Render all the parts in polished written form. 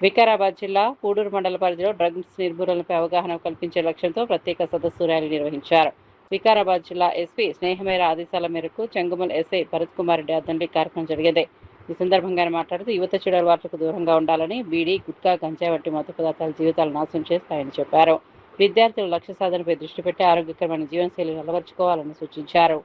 వికారాబాద్ జిల్లా పూడూరు మండల పరిధిలో డ్రగ్స్ నిర్మూలనపై అవగాహన కల్పించే లక్ష్యంతో ప్రత్యేక సదస్సు ర్యాలీ నిర్వహించారు. వికారాబాద్ జిల్లా ఎస్పీ స్నేహమేర ఆదేశాల మేరకు చెంగుమల్ ఎస్ఐ భరత్ కుమార్ రెడ్డి ఆధ్వర్యంలో కార్యక్రమం జరిగింది. ఈ సందర్భంగా ఆయన మాట్లాడుతూ యువత చెడు అలవాట్లకు దూరంగా ఉండాలని, బీడీ, గుట్కా, గంజాయి వంటి మత్తు పదార్థాల జీవితాలు నాశనం చేస్తాయని చెప్పారు. విద్యార్థులు లక్ష్య సాధనపై దృష్టి పెట్టి ఆరోగ్యకరమైన జీవనశైలిని అలవర్చుకోవాలని సూచించారు.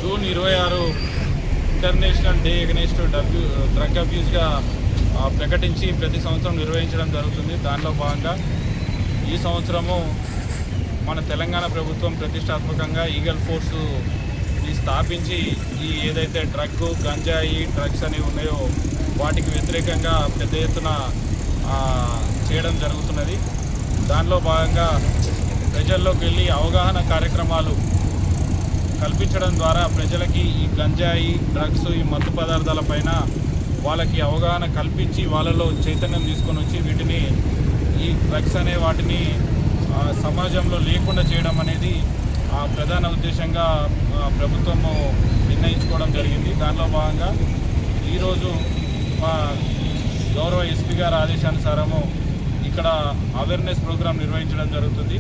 June 26 international day against drug అబ్యూస్గా ప్రకటించి ప్రతి సంవత్సరం నిర్వహించడం జరుగుతుంది. దానిలో భాగంగా ఈ సంవత్సరము మన తెలంగాణ ప్రభుత్వం ప్రతిష్టాత్మకంగా ఈగల్ ఫోర్సు స్థాపించి ఈ ఏదైతే గంజాయి డ్రగ్స్ అనేవి ఉన్నాయో వాటికి వ్యతిరేకంగా పెద్ద ఎత్తున చేయడం జరుగుతున్నది. దానిలో భాగంగా ప్రజల్లోకి వెళ్ళి అవగాహన కార్యక్రమాలు కల్పించడం ద్వారా ప్రజలకి ఈ గంజాయి, డ్రగ్స్, ఈ మత్తు పదార్థాలపైన వాళ్ళకి అవగాహన కల్పించి వాళ్ళలో చైతన్యం తీసుకొని వచ్చి వీటిని ఈ డ్రగ్స్ అనే వాటిని సమాజంలో లేకుండా చేయడం అనేది ప్రధాన ఉద్దేశంగా ప్రభుత్వము నిర్ణయించుకోవడం జరిగింది. దానిలో భాగంగా ఈరోజు మా గౌరవ ఎస్పీ గారి ఆదేశానుసారము ఇక్కడ అవేర్నెస్ ప్రోగ్రాం నిర్వహించడం జరుగుతుంది.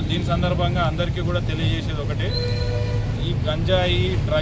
దీని సందర్భంగా అందరికీ కూడా తెలియజేసేది ఒకటే, ఈ గంజాయి, డ్రగ్స్